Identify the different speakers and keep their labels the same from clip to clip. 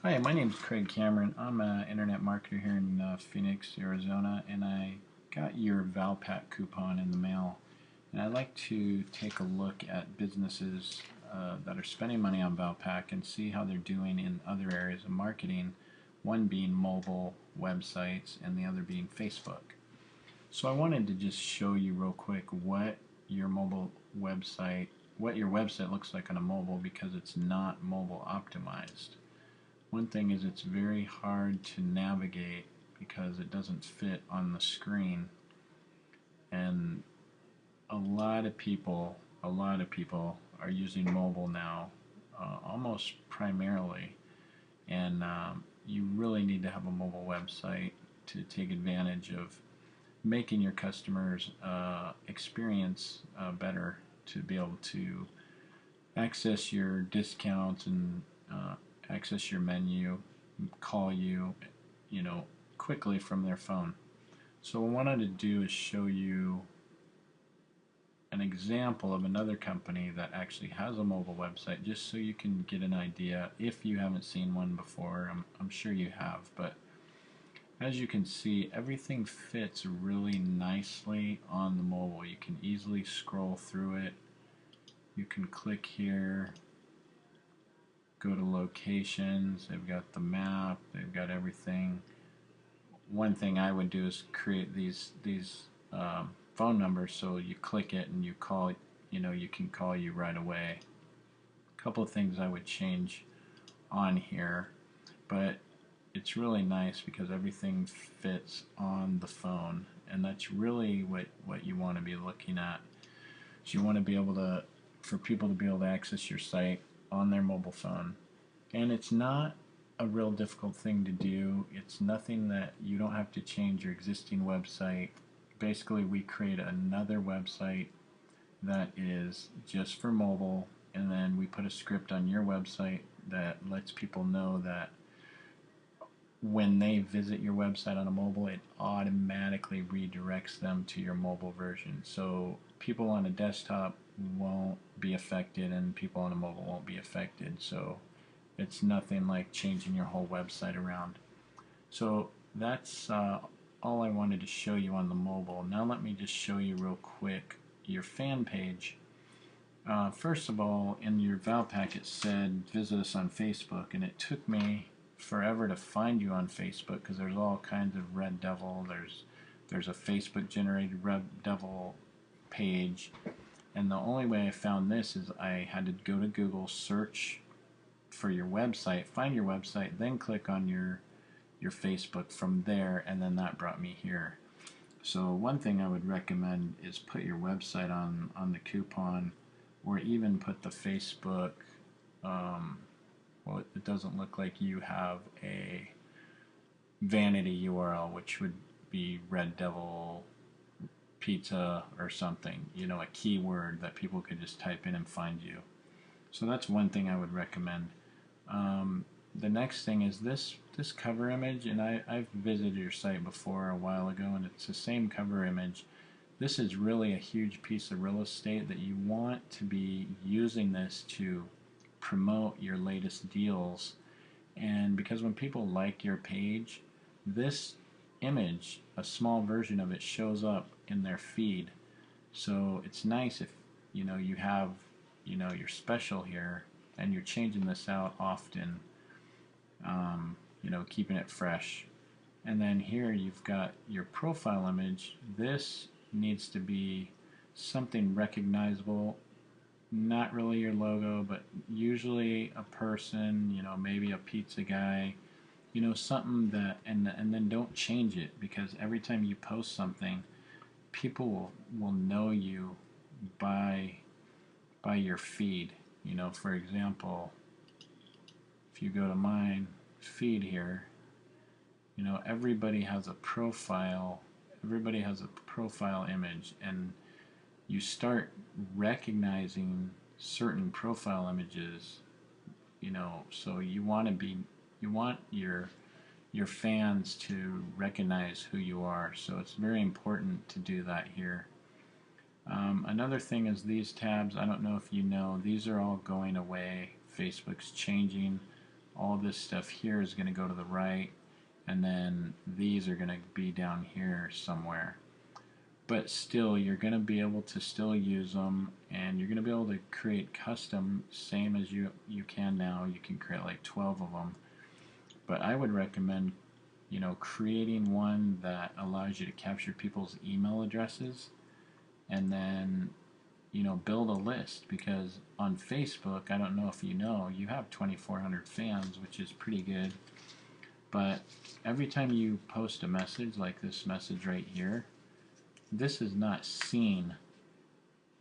Speaker 1: Hi, my name is Craig Cameron. I'm an internet marketer here in Phoenix, Arizona, and I got your Valpak coupon in the mail. And I'd like to take a look at businesses that are spending money on Valpak and see how they're doing in other areas of marketing, one being mobile websites and the other being Facebook. So I wanted to just show you real quick what your mobile website, what your website looks like on a mobile because it's not mobile optimized. One thing is it's very hard to navigate because it doesn't fit on the screen, and a lot of people are using mobile now, almost primarily, and you really need to have a mobile website to take advantage of making your customers experience better, to be able to access your discounts and access your menu, call you, you know, quickly from their phone. So what I wanted to do is show you an example of another company that actually has a mobile website, just so you can get an idea if you haven't seen one before. I'm sure you have, but as you can see, everything fits really nicely on the mobile. You can easily scroll through it. You can click here, go to locations, they've got the map, they've got everything. One thing I would do is create these phone numbers, so you click it and you call, you can call you right away. A couple of things I would change on here, but it's really nice because everything fits on the phone, and that's really what you want to be looking at. So you want to be able to, for people to be able to access your site on their mobile phone. And it's not a real difficult thing to do. It's nothing that you don't have to change your existing website. Basically, we create another website that is just for mobile, and then we put a script on your website that lets people know that when they visit your website on a mobile, it automatically redirects them to your mobile version. So people on a desktop won't be affected, and people on a mobile won't be affected. So it's nothing like changing your whole website around. So that's all I wanted to show you on the mobile. Now let me just show you real quick your fan page. First of all, in your Valpak it said visit us on Facebook, and it took me forever to find you on Facebook because there's all kinds of Red Devil. There's a Facebook generated Red Devil page, and the only way I found this is I had to go to Google, search for your website, find your website, then click on your Facebook from there, and then that brought me here. So one thing I would recommend is put your website on the coupon, or even put the Facebook. Well, it doesn't look like you have a vanity URL, which would be Red Devil Pizza or something, a keyword that people could just type in and find you. So that's one thing I would recommend. The next thing is this cover image, and I've visited your site before a while ago, and it's the same cover image. This is really a huge piece of real estate that you want to be using this to promote your latest deals. And because when people like your page, this image, a small version of it, shows up in their feed. So it's nice if you have your special here, and you're changing this out often, keeping it fresh. And then here you've got your profile image. This needs to be something recognizable, not really your logo, but usually a person, maybe a pizza guy, something that, and then don't change it, because every time you post something, people will know you by your feed. For example, if you go to mine feed here, everybody has a profile image, and you start recognizing certain profile images, so you want your fans to recognize who you are. So it's very important to do that here. Another thing is these tabs. I don't know if you know, these are all going away. Facebook's changing all this stuff here is going to go to the right, and then these are going to be down here somewhere. But still, you're going to be able to still use them, and you're going to be able to create custom, same as you can now. You can create like 12 of them. But I would recommend, creating one that allows you to capture people's email addresses, and then, build a list. Because on Facebook, I don't know if you have 2,400 fans, which is pretty good. But every time you post a message, like this message right here, this is not seen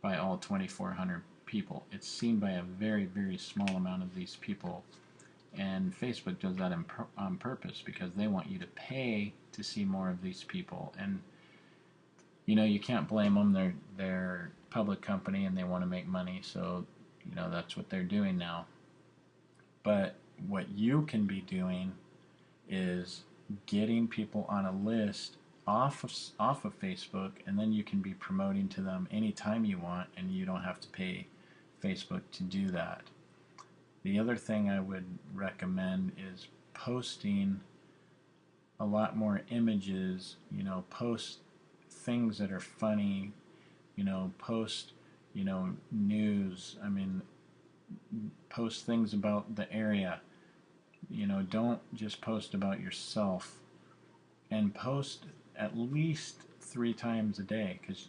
Speaker 1: by all 2,400 people. It's seen by a very, very small amount of these people. And Facebook does that on purpose, because they want you to pay to see more of these people. And you can't blame them. They're a public company and they want to make money, so that's what they're doing now. But what you can be doing is getting people on a list off of Facebook, and then you can be promoting to them anytime you want, and you don't have to pay Facebook to do that. The other thing I would recommend is posting a lot more images. Post things that are funny, post news. Post things about the area. Don't just post about yourself, and post at least 3 times a day, because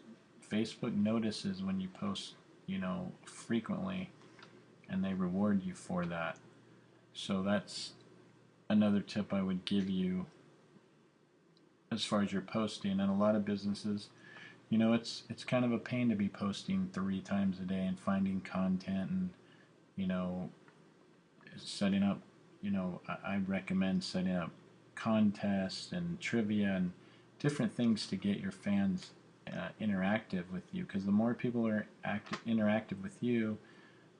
Speaker 1: Facebook notices when you post frequently, and they reward you for that. So that's another tip I would give you as far as your posting. And a lot of businesses, it's kind of a pain to be posting 3 times a day and finding content, and setting up, I recommend setting up contests and trivia and different things to get your fans interactive with you, because the more people are interactive with you,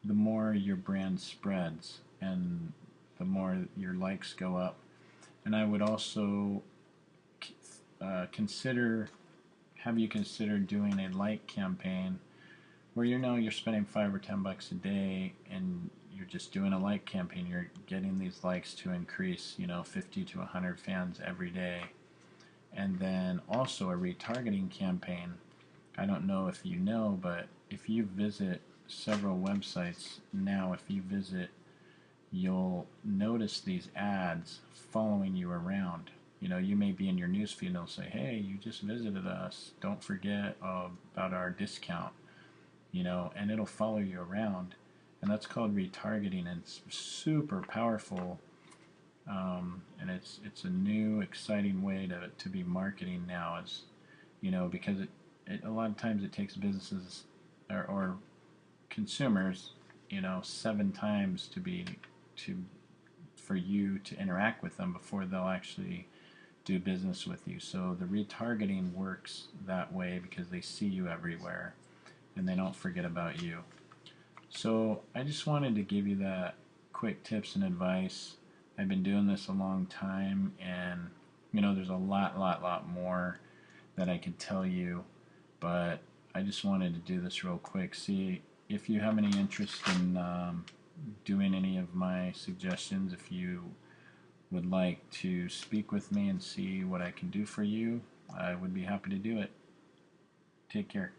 Speaker 1: the more your brand spreads and the more your likes go up. And I would also have you consider doing a like campaign where you're spending $5 or $10 a day, and you're just doing a like campaign. You're getting these likes to increase 50 to 100 fans every day. And then also a retargeting campaign. I don't know if you know, but if you visit several websites now, you'll notice these ads following you around. You may be in your newsfeed and they'll say, hey, you just visited us, don't forget about our discount, and it'll follow you around. And that's called retargeting, and it's super powerful. And it's a new, exciting way to be marketing now, because a lot of times it takes businesses or consumers, 7 times for you to interact with them before they'll actually do business with you. So the retargeting works that way because they see you everywhere and they don't forget about you. So I just wanted to give you that quick tips and advice. I've been doing this a long time, and there's a lot more that I could tell you, but I just wanted to do this real quick. See if you have any interest in doing any of my suggestions. If you would like to speak with me and see what I can do for you, I would be happy to do it. Take care.